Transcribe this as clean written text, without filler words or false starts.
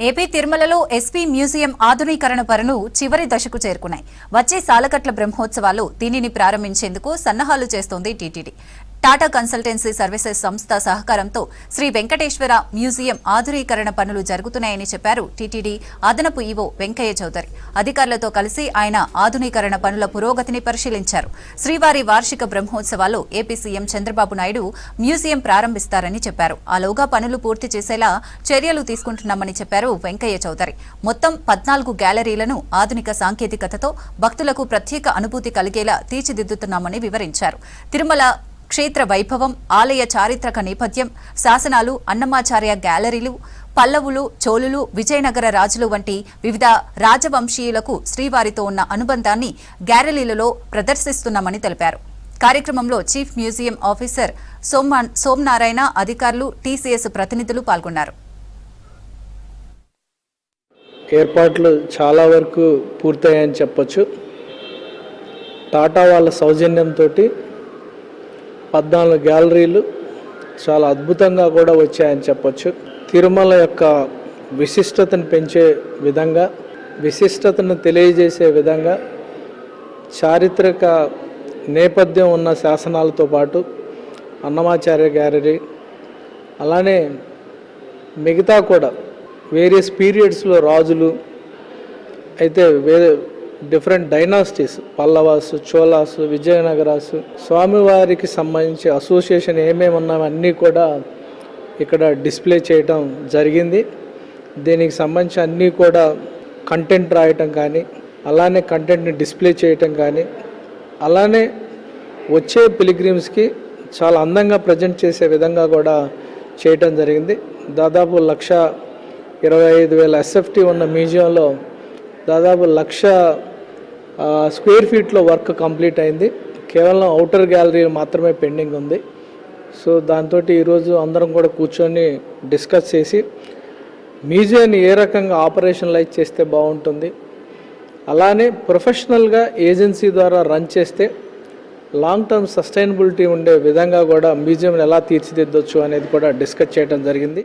AP తిరుమలలో SP museum ఆధునీకరణ పనులు చివరి దశకు చేరుకున్నాయి. వచ్చే సాలకట్ల బ్రహ్మోత్సవాలు దీనిని ప్రారంభించేందుకు సన్నాహాలు చేస్తోంది టీటీడీ. టాటా కన్సల్టెన్సీ సర్వీసెస్ సంస్థ సహకారంతో శ్రీ వెంకటేశ్వర మ్యూజియం ఆధునీకరణ పనులు జరుగుతున్నాయని చెప్పారు టీటీడీ అదనపు ఈవో వెంకయ్య చౌదరి. అధికారులతో కలిసి ఆయన ఆధునీకరణ పనుల పురోగతిని పరిశీలించారు. శ్రీవారి వార్షిక బ్రహ్మోత్సవాల్లో AP CM Chandrababu Naidu museum ప్రారంభిస్తారని చెప్పారు. ఆలోగా పనులు పూర్తి చేసేలా చర్యలు తీసుకుంటున్నామని చెప్పారు వెంకయ్య చౌదరి. మొత్తం 14 గ్యాలరీలను ఆధునిక సాంకేతికతతో భక్తులకు ప్రత్యేక అనుభూతి కలిగేలా తీర్చిదిద్దుతున్నామని వివరించారు. తిరుమల క్షేత్ర వైభవం, ఆలయ చారిత్రక నేపథ్యం, శాసనాలు, అన్నమాచార్య గ్యాలరీలు, పల్లవులు, చోళులు, విజయనగర రాజులు వంటి వివిధ రాజవంశీయులకు శ్రీవారితో ఉన్న అనుబంధాన్ని గ్యాలరీలలో ప్రదర్శిస్తున్నామని తెలిపారు. కార్యక్రమంలో చీఫ్ మ్యూజియం ఆఫీసర్ సోమనారాయణ, అధికారులు, టీసీఎస్ ప్రతినిధులు పాల్గొన్నారు. ఏర్పాట్లు చాలా వరకు పూర్తయ్యాయని చెప్పొచ్చు. టాటా వాళ్ళ సౌజన్యంతో 14 గ్యాలరీలు చాలా అద్భుతంగా కూడా వచ్చాయని చెప్పొచ్చు. తిరుమల యొక్క విశిష్టతను పెంచే విధంగా, విశిష్టతను తెలియజేసే విధంగా చారిత్రక నేపథ్యం ఉన్న శాసనాలతో పాటు అన్నమాచార్య గ్యాలరీ, అలానే మిగతా కూడా వేరియస్ పీరియడ్స్లో రాజులు అయితే డిఫరెంట్ డైనాసిటీస్, పల్లవాసు, చోళాసు, విజయనగరాసు, స్వామివారికి సంబంధించి అసోసియేషన్ ఏమేమి ఉన్నాయన్నీ కూడా ఇక్కడ డిస్ప్లే చేయటం జరిగింది. దీనికి సంబంధించి అన్నీ కూడా కంటెంట్ రాయటం కానీ, అలానే కంటెంట్ని డిస్ప్లే చేయటం కానీ, అలానే వచ్చే పిలిగ్రిమ్స్కి చాలా అందంగా ప్రజెంట్ చేసే విధంగా కూడా చేయటం జరిగింది. దాదాపు 1,25,000 ఎస్ఎఫ్టీ ఉన్న మ్యూజియంలో దాదాపు 1,00,000 స్క్వేర్ ఫీట్లో వర్క్ కంప్లీట్ అయింది. కేవలం అవుటర్ గ్యాలరీ మాత్రమే పెండింగ్ ఉంది. సో దాంతో ఈరోజు అందరం కూడా కూర్చొని డిస్కస్ చేసి మ్యూజియాన్ని ఏ రకంగా ఆపరేషనలైజ్ చేస్తే బాగుంటుంది, అలానే ప్రొఫెషనల్గా ఏజెన్సీ ద్వారా రన్ చేస్తే లాంగ్ టర్మ్ సస్టైనబిలిటీ ఉండే విధంగా కూడా మ్యూజియంని ఎలా తీర్చిదిద్దొచ్చు అనేది కూడా డిస్కస్ చేయడం జరిగింది.